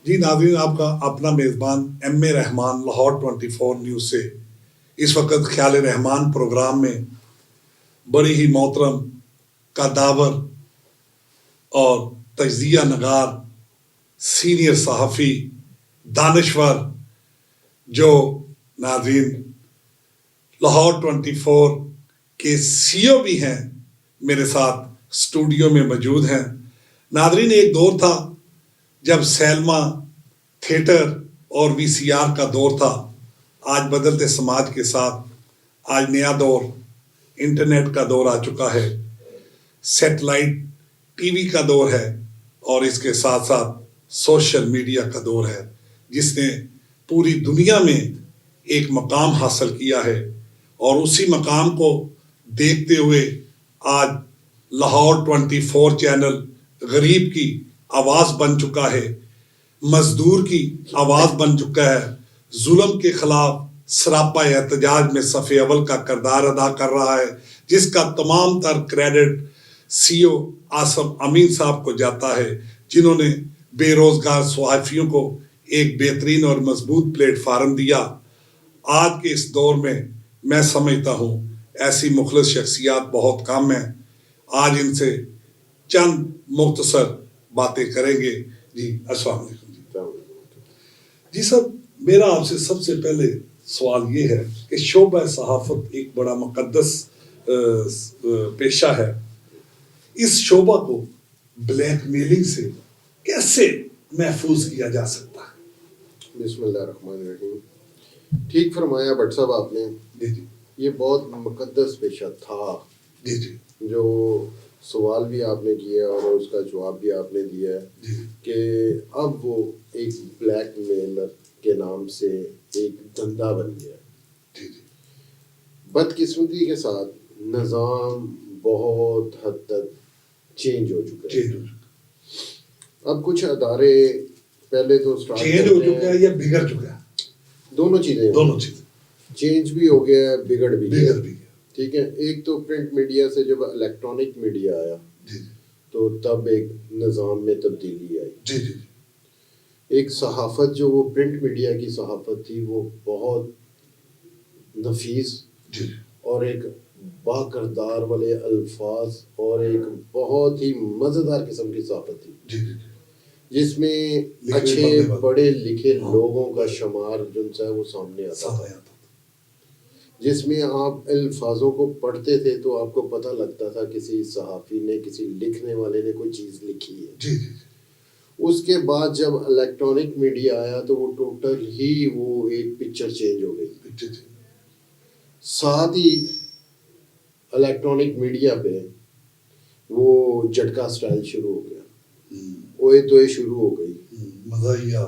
جی ناظرین، آپ کا اپنا میزبان ایم اے رحمان لاہور 24 نیوز سے اس وقت خیال رحمان پروگرام میں بڑی ہی محترم قداور اور تجزیہ نگار سینئر صحافی دانشور جو ناظرین لاہور 24 کے سی او بھی ہیں میرے ساتھ اسٹوڈیو میں موجود ہیں۔ ناظرین، ایک دور تھا جب سینما، تھیٹر اور وی سی آر کا دور تھا۔ آج بدلتے سماج کے ساتھ آج نیا دور انٹرنیٹ کا دور آ چکا ہے، سیٹلائٹ ٹی وی کا دور ہے، اور اس کے ساتھ ساتھ سوشل میڈیا کا دور ہے، جس نے پوری دنیا میں ایک مقام حاصل کیا ہے۔ اور اسی مقام کو دیکھتے ہوئے آج لاہور 24 چینل غریب کی آواز بن چکا ہے، مزدور کی آواز بن چکا ہے، ظلم کے خلاف سراپا احتجاج میں صف اول کا کردار ادا کر رہا ہے، جس کا تمام تر کریڈٹ سی او عاصم امین صاحب کو جاتا ہے، جنہوں نے بے روزگار صحافیوں کو ایک بہترین اور مضبوط پلیٹ فارم دیا۔ آج کے اس دور میں سمجھتا ہوں ایسی مخلص شخصیات بہت کم ہیں۔ آج ان سے چند مختصر باتیں کریں گے۔ جی السلام علیکم۔ جی سر، میرا آپ سے سب سے پہلے سوال یہ ہے کہ شعبہ صحافت ایک بڑا مقدس پیشہ ہے، اس شعبہ کو بلیک میلنگ سے کیسے محفوظ کیا جا سکتا ہے؟ بسم اللہ الرحمن الرحیم۔ ٹھیک فرمایا بٹ صاحب آپ نے۔ جی جی، یہ بہت مقدس پیشہ تھا۔ جی جی، جو سوال بھی آپ نے کیا اور اس کا جواب بھی آپ نے دیا ہے جی کہ اب وہ ایک بلیک میلر کے نام سے ایک دھندا بن گیا۔ جی جی، بدقسمتی کے ساتھ نظام بہت حد تک چینج ہو چکا ہے۔ اب کچھ ادارے پہلے تو چینج ہو چکا ہے یا بگڑ چکا ہے؟ دونوں چیزیں چینج بھی ہو گیا ہے، بگڑ بھی گیا۔ ٹھیک ہے، ایک تو پرنٹ میڈیا سے جب الیکٹرانک میڈیا آیا تو تب ایک نظام میں تبدیلی آئی۔ جی جی، ایک صحافت جو وہ پرنٹ میڈیا کی صحافت تھی وہ بہت نفیس اور ایک با کردار والے الفاظ اور ایک بہت ہی مزیدار قسم کی صحافت تھی، جس میں اچھے پڑھے لکھے لوگوں کا شمار جن سے وہ سامنے آتا تھا، جس میں آپ الفاظوں کو پڑھتے تھے تو آپ کو پتہ لگتا تھا کسی صحافی نے، کسی لکھنے والے نے کوئی چیز لکھی ہے۔ اس کے بعد جب الیکٹرانک میڈیا آیا تو وہ ٹوٹل ہی وہ ایک پکچر چینج ہو گئی۔ ساتھ ہی الیکٹرانک میڈیا پہ وہ جھٹکا سٹائل شروع ہو گیا، اوئے توئے شروع ہو گئی، مزاحیہ۔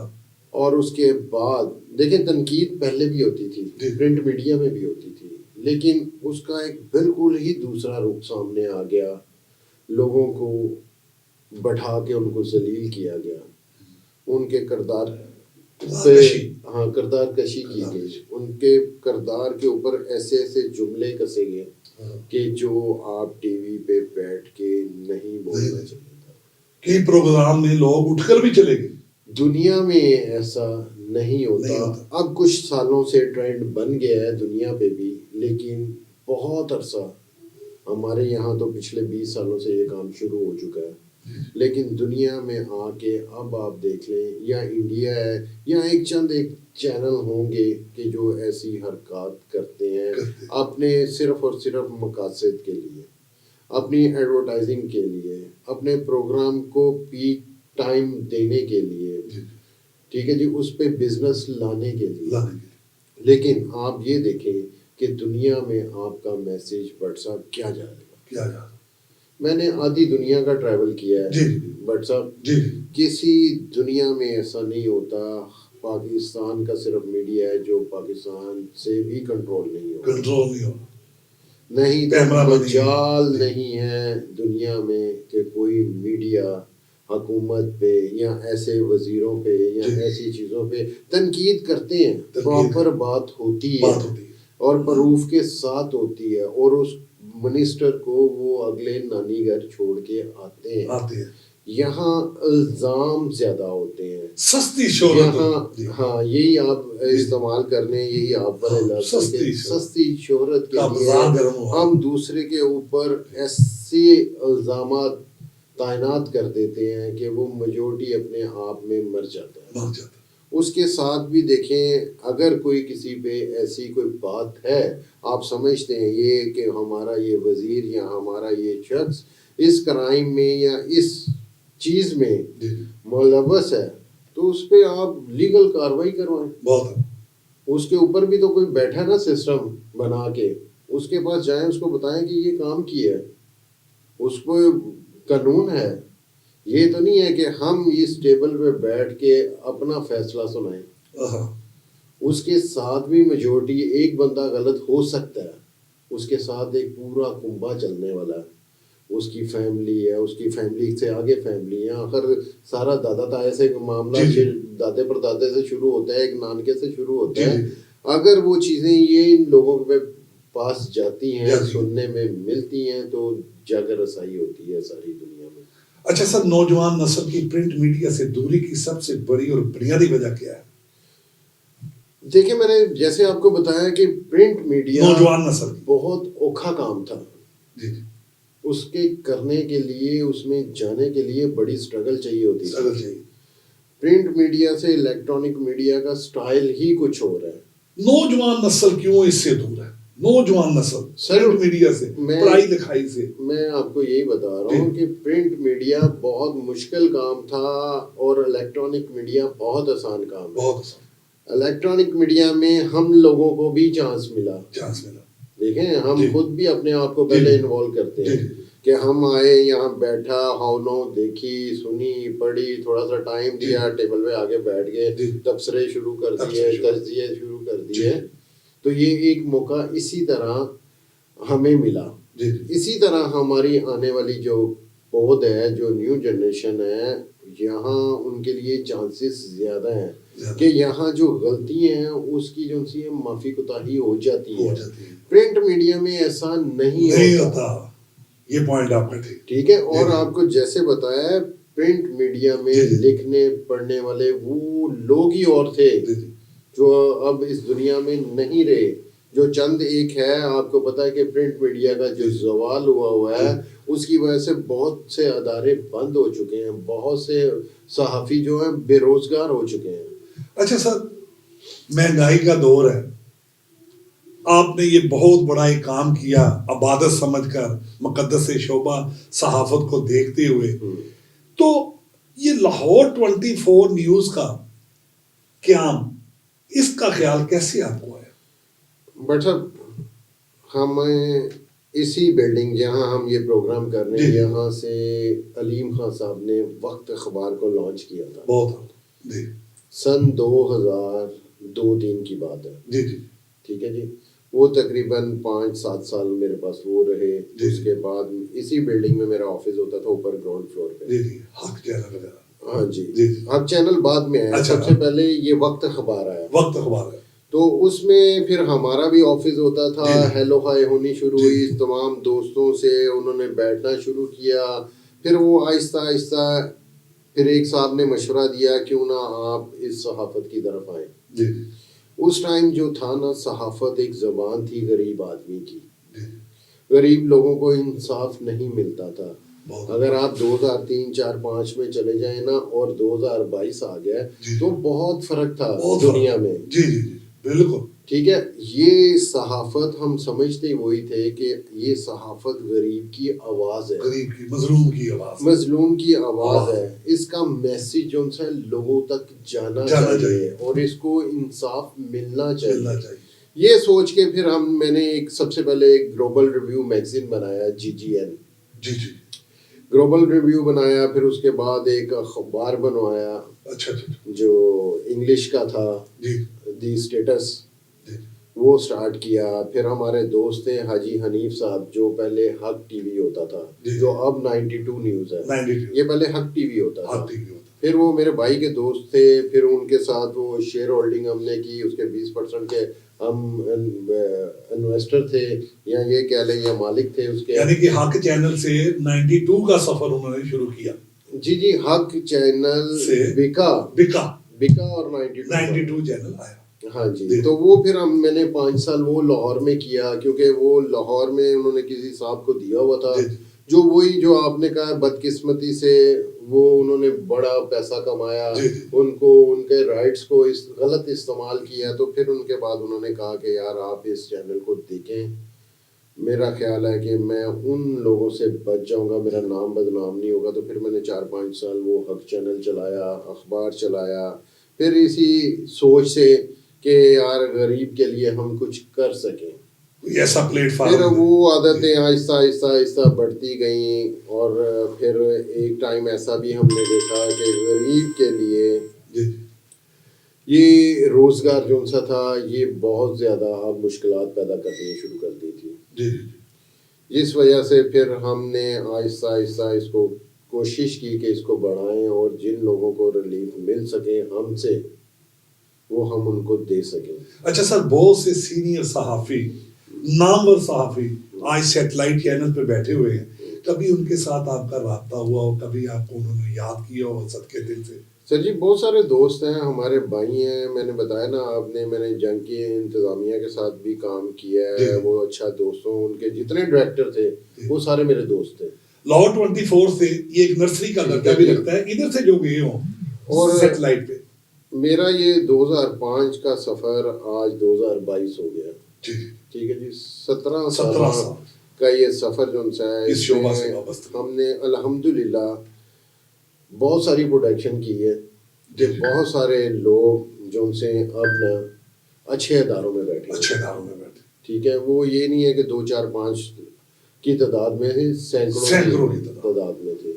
اور اس کے بعد دیکھیں تنقید پہلے بھی ہوتی تھی، پرنٹ میڈیا میں بھی ہوتی تھی، لیکن اس کا ایک بالکل ہی دوسرا رخ سامنے آ گیا۔ لوگوں کو بٹھا کے ان کو ذلیل کیا گیا، ان کے کردار پہ کردار کشی کی گئی، ان کے کردار کے اوپر ایسے ایسے جملے کسے گئے کہ جو آپ ٹی وی پہ بیٹھ کے نہیں بولنا چاہیے تھا۔ کئی پروگرام میں لوگ اٹھ کر بھی چلے گئے۔ دنیا میں ایسا نہیں ہوتا۔ اب کچھ سالوں سے ٹرینڈ بن گیا ہے دنیا پہ بھی، لیکن بہت عرصہ ہمارے یہاں تو پچھلے 20 سالوں سے یہ کام شروع ہو چکا ہے، لیکن دنیا میں آ کے اب آپ دیکھ لیں، یا انڈیا ہے یا ایک چند ایک چینل ہوں گے کہ جو ایسی حرکات کرتے ہیں اپنے صرف اور صرف مقاصد کے لیے، اپنی ایڈورٹائزنگ کے لیے، اپنے پروگرام کو پیک ٹائم دینے کے لیے، ٹھیک ہے جی، اس پہ بزنس لانے کے لیے۔ لیکن آپ یہ دیکھیں کہ دنیا میں آپ کا میسیج بٹ صاحب کیا جائے گا۔ میں نے آدھی دنیا کا ٹریول کیا ہے بٹ صاحب، کسی دنیا میں ایسا نہیں ہوتا۔ پاکستان کا صرف میڈیا ہے جو پاکستان سے بھی کنٹرول نہیں ہو، نہیں تو مجال نہیں ہے دنیا میں کہ کوئی میڈیا حکومت پہ یا ایسے وزیروں پہ یا ایسی چیزوں پہ تنقید کرتے ہیں، پراپر بات ہوتی ہے اور پروف کے ساتھ ہوتی ہے، اور اس منسٹر کو وہ اگلے نانی گھر چھوڑ کے آتے ہیں۔ یہاں الزام زیادہ ہوتے ہیں, سستی شہرت, یہاں ہاں یہی آپ استعمال کرنے, یہی آپ پر سستی شہرت کے لیے ہم دوسرے کے اوپر ایسے الزامات تعینات کر دیتے ہیں کہ وہ میجورٹی اپنے آپ میں مر جاتا ہے. اس کے ساتھ بھی دیکھیں, اگر کوئی کسی پہ ایسی کوئی بات ہے, آپ سمجھتے ہیں یہ کہ ہمارا یہ وزیر یا ہمارا یہ شخص اس کرائم میں یا اس چیز میں ملوث ہے, تو اس پہ آپ لیگل کاروائی کروائیں. بہت اس کے اوپر بھی تو کوئی بیٹھا نا سسٹم بنا کے, اس کے پاس جائیں, اس کو بتائیں کہ یہ کام کیا ہے, اس کو قانون ہے. یہ تو نہیں ہے کہ ہم اس ٹیبل پہ بیٹھ کے اپنا فیصلہ سنائیں. اس کے ساتھ بھی میجورٹی, ایک بندہ غلط ہو سکتا ہے, اس کے ساتھ ایک پورا کنبہ چلنے والا ہے, اس کی فیملی ہے, اس کی فیملی سے آگے فیملی ہے, آخر سارا دادا تایا سے معاملہ دادے پر دادے سے شروع ہوتا ہے, ایک نانکے سے شروع ہوتا ہے. اگر وہ چیزیں یہ ان لوگوں کے پاس جاتی ہیں, سننے میں ملتی ہیں, تو جگ رسائی ہوتی ہے ساری دنیا میں. اچھا سر, نوجوان نسل کی پرنٹ میڈیا سے دوری کی سب سے بڑی اور بنیادی وجہ کیا ہے؟ دیکھیں, میں نے جیسے آپ کو بتایا کہ پرنٹ میڈیا نوجوان نسل بہت اوکھا کام تھا. اس کے کرنے کے لیے, اس میں جانے کے لیے بڑی سٹرگل چاہیے ہوتی ہے. پرنٹ میڈیا سے الیکٹرانک میڈیا کا سٹائل ہی کچھ ہو رہا ہے. نوجوان نسل کیوں اس سے دور ہے؟ نوجوان نسل پرنٹ میڈیا سے, پڑھائی لکھائی سے. میں آپ کو یہی بتا رہا ہوں کہ پرنٹ میڈیا بہت مشکل کام تھا اور الیکٹرانک میڈیا بہت آسان کام ہے. بہت آسان. الیکٹرانک میڈیا میں ہم لوگوں کو بھی چانس ملا. دیکھیں, ہم خود بھی اپنے آپ کو پہلے انوالو کرتے ہیں کہ ہم آئے, یہاں بیٹھا, ہاؤنو دیکھی, سنی, پڑھی, تھوڑا سا ٹائم دیا, ٹیبل پہ آگے بیٹھ گئے, تبصرے شروع کر دیے, تجزیے شروع کر دیے. تو یہ ایک موقع اسی طرح ہمیں ملا. اسی طرح ہماری آنے والی جو پود ہے, جو نیو جنریشن ہے, یہاں ان کے لیے چانسز زیادہ ہیں کہ یہاں جو غلطی ہیں اس کی جو سی معافی کوتاہی ہو جاتی ہے. پرنٹ میڈیا میں ایسا نہیں ہوتا. یہ پوائنٹ آپ کا ٹھیک ہے. اور آپ کو جیسے بتایا, پرنٹ میڈیا میں لکھنے پڑھنے والے وہ لوگ ہی اور تھے جو اب اس دنیا میں نہیں رہے. جو چند ایک ہے, آپ کو پتا ہے کہ پرنٹ میڈیا کا جو زوال ہوا ہے, اس کی وجہ سے بہت سے ادارے بند ہو چکے ہیں, بہت سے صحافی جو ہیں بے روزگار ہو چکے ہیں. اچھا سر, مہنگائی کا دور ہے, آپ نے یہ بہت بڑا ایک کام کیا عبادت سمجھ کر, مقدس شعبہ صحافت کو دیکھتے ہوئے. تو یہ لاہور 24 نیوز کا قیام, اس کا خیال کیسے آپ کو آیا؟ بٹ صاحب, ہمیں اسی بلڈنگ جہاں ہم یہ پروگرام کر رہے ہیں, یہاں سے علیم خان صاحب نے وقت اخبار کو لانچ کیا تھا. بہت سن 2002-3 کی بات ہے. ٹھیک ہے جی. وہ تقریباً 5-7 سال میرے پاس وہ رہے. اس کے بعد اسی بلڈنگ میں میرا آفس ہوتا تھا, اوپر گراؤنڈ فلور پہ. حق چینل وغیرہ. ہاں جی. حق چینل بعد میں آیا. سب سے پہلے یہ وقت اخبار آیا. وقت اخبار ہے. تو اس میں پھر ہمارا بھی آفس ہوتا تھا. ہیلو ہائی ہونی شروع ہوئی, تمام دوستوں سے انہوں نے بیٹھنا شروع کیا. پھر وہ آہستہ آہستہ, پھر ایک صاحب نے مشورہ دیا کیوں نہ آپ اس صحافت کی طرف آئیں. اس ٹائم جو تھا نا, صحافت ایک زبان تھی غریب آدمی کی. غریب لوگوں کو انصاف نہیں ملتا تھا. اگر آپ 2003, 4, 5 میں چلے جائیں نا, اور 2022 آ گیا, تو بہت فرق تھا دنیا میں. بالکل ٹھیک ہے. یہ صحافت ہم سمجھتے وہی تھے کہ یہ صحافت غریب کی آواز ہے, غریب کی, مظلوم کی آواز, مظلوم کی آواز ہے. اس کا میسیج جو ہے لوگوں تک جانا چاہیے اور اس کو انصاف ملنا چاہیے. یہ سوچ کے پھر میں نے ایک سب سے پہلے ایک گلوبل ریویو میگزین بنایا, GGN. گلوبل ریویو بنایا. پھر اس کے بعد ایک اخبار بنوایا جو انگلش کا تھا, دی اسٹیٹس, وہ سٹارٹ کیا. پھر ہمارے دوست تھے حاجی حنیف صاحب, جو پہلے حق ٹی وی ہوتا تھا, جو اب 92 نیوز ہے. یہ پہلے حق ٹی وی ہوتا تھا. پھر وہ میرے بھائی کے دوست تھے. پھر ان کے ساتھ وہ شیئر ہولڈنگ ہم نے کی, اس کے 20% کے ہم انویسٹر تھے, یا یہ کہہ لیں یا مالک تھے اس کے. یعنی کہ حق چینل سے 92 کا سفر انہوں نے شروع کیا. جی جی حق چینل سے بکا بکا اور 92 92 چینل آیا. ہاں جی. تو وہ پھر میں نے 5 سال وہ لاہور میں کیا, کیونکہ وہ لاہور میں انہوں نے کسی صاحب کو دیا ہوا تھا, جو وہی جو آپ نے کہا بدقسمتی سے وہ انہوں نے بڑا پیسہ کمایا, ان کو ان کے رائٹس کو غلط استعمال کیا. تو پھر ان کے بعد انہوں نے کہا کہ یار آپ اس چینل کو دیکھیں, میرا خیال ہے کہ میں ان لوگوں سے بچ جاؤں گا, میرا نام بدنام نہیں ہوگا. تو پھر میں نے 4-5 سال وہ حق چینل چلایا, اخبار چلایا, پھر اسی سوچ سے کہ یار غریب کے لیے ہم کچھ کر سکیں. ایسا پلیٹ پھر فارم وہ عادتیں آہستہ آہستہ آہستہ بڑھتی گئیں, اور پھر ایک ٹائم ایسا بھی ہم نے دیکھا کہ غریب کے لیے یہ روزگار جو سا تھا یہ بہت زیادہ اب مشکلات پیدا کرنی شروع کر دی تھی, جس وجہ سے پھر ہم نے آہستہ آہستہ اس کو کوشش کی کہ اس کو بڑھائیں, اور جن لوگوں کو ریلیف مل سکے ہم سے وہ ہم ان کو دے سکیں. اچھا سر, بہت سے سینئر صحافی, نامور صحافی آج سیٹلائٹ چینل پہ بیٹھے ہوئے ہیں, کبھی ان کے ساتھ آپ کا رابطہ ہوا ہو, کبھی آپ کو انہوں نے یاد کیا ہو صدقے دل سے؟ سر جی بہت سارے دوست ہیں, ہمارے بھائی ہیں. میں نے بتایا نا آپ نے, میں نے جنگ کی انتظامیہ کے ساتھ بھی کام کیا ہے, وہ اچھا دوستوں, ان کے جتنے ڈائریکٹر تھے وہ سارے میرے دوست تھے. لاہور 24 سے یہ ایک نرسری کا لڑکا بھی لگتا ہے ادھر سے جو گئے ہوں اور سیٹلائٹ پہ. میرا یہ 2005 کا سفر آج 2022 ہو گیا. ٹھیک ہے جی, 17 سال کا یہ سفر جو ہے, اس شعبہ سے وابستہ ہم نے الحمدللہ بہت ساری پروڈکشن کی ہے, کہ بہت سارے لوگ جو ان سے اب نا اچھے اداروں میں بیٹھے. ٹھیک ہے, وہ یہ نہیں ہے کہ 2 4 5 کی تعداد میں تھے, سینکڑوں کی تعداد میں تھے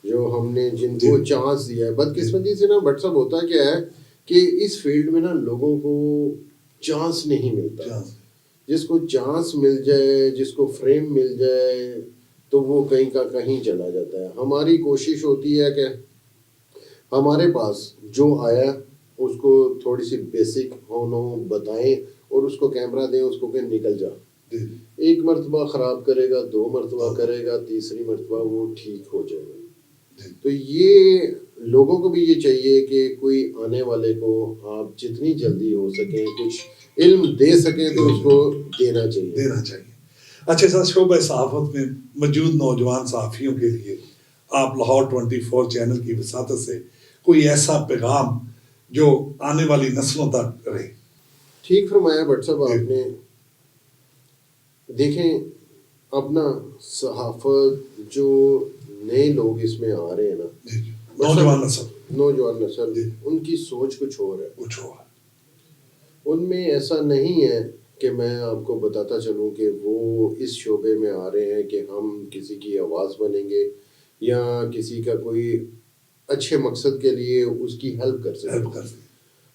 جو ہم نے جن کو چانس دیا ہے. بدقسمتی سے نا بٹ صاحب ہوتا کیا ہے کہ اس فیلڈ میں نا لوگوں کو چانس نہیں ملتا. جس کو چانس مل جائے, جس کو فریم مل جائے, تو وہ کہیں کا کہیں چلا جاتا ہے. ہماری کوشش ہوتی ہے کہ ہمارے پاس جو آیا اس کو تھوڑی سی بیسک ہونوں بتائیں, اور اس کو کیمرہ دیں, اس کو کہ نکل جا. 1 مرتبہ خراب کرے گا, 2 مرتبہ کرے گا, تیسری مرتبہ وہ ٹھیک ہو جائے گا. تو یہ لوگوں کو بھی یہ چاہیے کہ کوئی آنے والے کو آپ جتنی جلدی ہو سکیں کچھ علم دے سکیں تو اس کو دینا چاہیے. اچھا سر, شعبہ صحافت میں موجود نوجوان صحافیوں کے لیے آپ لاہور 24 چینل کی وساطت سے کوئی ایسا پیغام جو آنے والی نسلوں تک رہے؟ ٹھیک فرمایا بٹ صاحب آپ نے. دیکھیں اپنا صحافت جو نئے لوگ اس میں آ رہے ہیں نا, نوجوان نسل, ان کی سوچ کچھ اور ہے. ان میں ایسا نہیں ہے کہ میں آپ کو بتاتا چلوں کہ وہ اس شعبے میں آ رہے ہیں کہ ہم کسی کی آواز بنیں گے یا کسی کا کوئی اچھے مقصد کے لیے اس کی ہیلپ کر سکیں.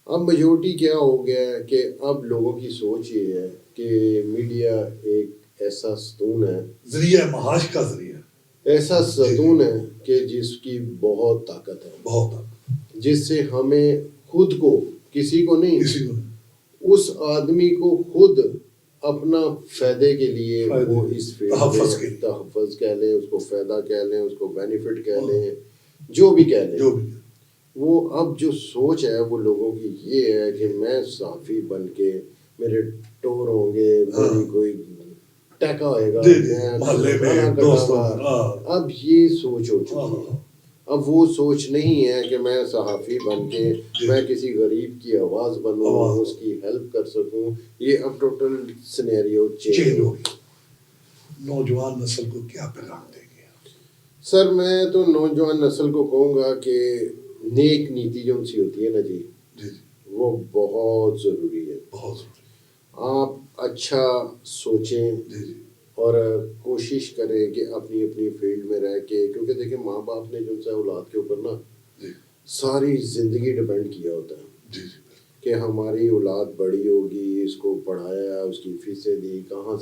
اب میجورٹی کیا ہو گیا ہے کہ اب لوگوں کی سوچ یہ ہے کہ میڈیا ایک ایسا ستون ہے, ذریعہ معاش کا ذریعہ, ایسا ستون ہے کہ جس کی بہت طاقت ہے, جس سے ہمیں خود کو, کسی کو نہیں, اس آدمی کو خود اپنا فائدے کے لیے وہ اس تحفظ کہہ لیں, اس کو فائدہ کہہ لیں, اس کو بینیفٹ کہہ لیں, جو بھی کہہ لیں, وہ اب جو سوچ ہے وہ لوگوں کی یہ ہے کہ میں صحافی بن کے میرے ٹور ہوں گے, میری کوئی ٹیکا ہوئے گا, اب یہ سوچ ہو چکی ہے. اب وہ سوچ نہیں ہے کہ میں صحافی بن کے میں کسی غریب کی آواز بنوں, اس کی ہیلپ کر سکوں. یہ اب ٹوٹل سینیریو چینج ہو گیا. نوجوان نسل کو کیا پیغام دیں گے؟ سر میں تو نوجوان نسل کو کہوں گا کہ نیک نیتی جو ان سی ہوتی ہے نا جی, وہ بہت ضروری ہے. آپ اچھا سوچیں اور کوشش کریں کہ اپنی اپنی فیلڈ میں رہ کے, کیونکہ دیکھیں ماں باپ نے جو ہے اولاد کے اوپر نا ساری زندگی ڈیپینڈ کیا ہوتا ہے کہ ہماری اولاد بڑی ہوگی, اس کو پڑھایا, اس کی فیسیں دی, کہاں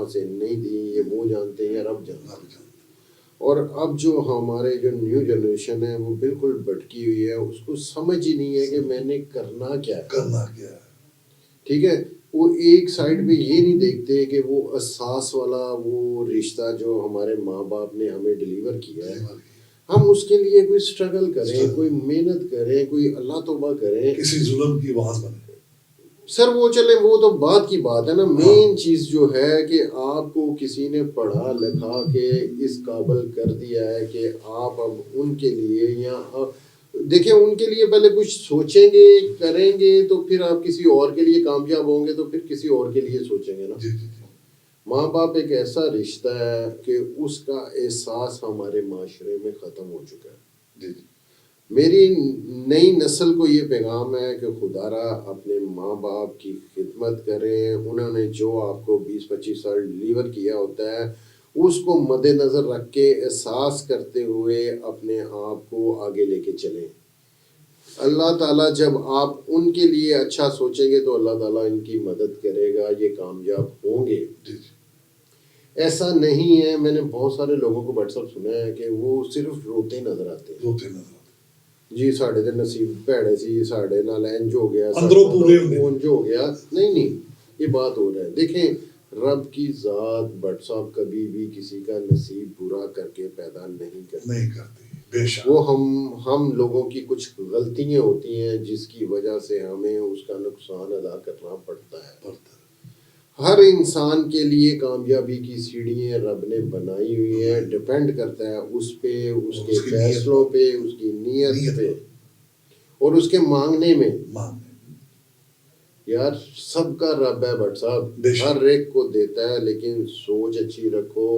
سے نہیں دی, یہ وہ جانتے ہیں یا رب جانتے ہیں. اور اب جو ہمارے جو نیو جنریشن ہے وہ بالکل بھٹکی ہوئی ہے, اس کو سمجھ ہی نہیں ہے کہ میں نے کرنا کیا ہے. ٹھیک ہے, وہ ایک سائڈ پہ یہ نہیں دیکھتے کہ وہ احساس والا وہ رشتہ جو ہمارے ماں باپ نے ہمیں ڈیلیور کیا ہے, ہم اس کے لیے کوئی اسٹرگل کریں, کوئی محنت کریں, کوئی اللہ توبہ کریں, کسی ظلم کی آواز بنے. سر وہ چلے, وہ تو بات کی بات ہے نا. مین چیز جو ہے کہ آپ کو کسی نے پڑھا لکھا کے اس قابل کر دیا ہے کہ آپ اب ان کے لیے, یا دیکھیں ان کے لیے پہلے کچھ سوچیں گے, کریں گے, تو پھر آپ کسی اور کے لیے کامیاب ہوں گے, تو پھر کسی اور کے لیے سوچیں گے نا. ماں باپ ایک ایسا رشتہ ہے کہ اس کا احساس ہمارے معاشرے میں ختم ہو چکا ہے. میری نئی نسل کو یہ پیغام ہے کہ خدا را اپنے ماں باپ کی خدمت کریں. انہوں نے جو آپ کو 20-25 سال ڈلیور کیا ہوتا ہے اس کو مد نظر رکھ کے احساس کرتے ہوئے اپنے آپ کو آگے لے کے چلیں. اللہ تعالیٰ جب آپ ان کے لیے اچھا سوچیں گے تو اللہ تعالیٰ ان کی مدد کرے گا, یہ کامیاب ہوں گے. ایسا نہیں ہے, میں نے بہت سارے لوگوں کو واٹس ایپ سنا ہے کہ وہ صرف روتے نظر آتے ہیں. جی ساڑھے تے نصیب بھڑے سی, ساڑھے نال انج ہو گیا, انج ہو گیا. نہیں, یہ بات ہو رہا ہے. دیکھیں رب کی ذات بٹ صاحب کبھی بھی کسی کا نصیب برا کر کے پیدا نہیں کرتی. بے شک وہ ہم لوگوں کی کچھ غلطیاں ہوتی ہیں جس کی وجہ سے ہمیں اس کا نقصان ادا کرنا پڑتا ہے. ہر انسان کے لیے کامیابی کی سیڑھیاں رب نے بنائی ہوئی ہیں. ڈپینڈ کرتا ہے اس پہ, اس کے فیصلوں پہ, اس کی نیت پہ اور اس کے مانگنے میں. یار سب کا رب ہے بٹ صاحب, ہر ایک کو دیتا ہے, لیکن سوچ اچھی رکھو,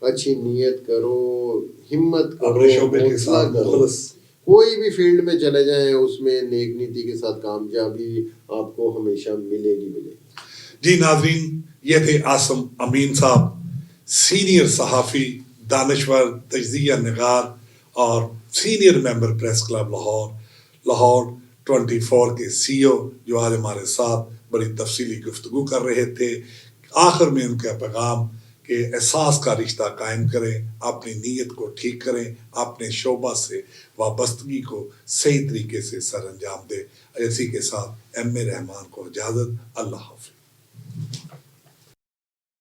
اچھی نیت کرو, ہمت کرو, حوصلہ کرو. کوئی بھی فیلڈ میں چلے جائیں اس میں نیک نیتی کے ساتھ کامیابی آپ کو ہمیشہ ملے گی. جی ناظرین, یہ تھے عاصم امین صاحب, سینئر صحافی, دانشور, تجزیہ نگار اور senior member press club Lahore 24 کے CEO, جو آج ہمارے ساتھ بڑی تفصیلی گفتگو کر رہے تھے. آخر میں ان کا پیغام کہ احساس کا رشتہ قائم کریں, اپنی نیت کو ٹھیک کریں, اپنے شعبہ سے وابستگی کو صحیح طریقے سے سر انجام دیں. اسی کے ساتھ ایم رحمان کو اجازت. اللہ حافظ.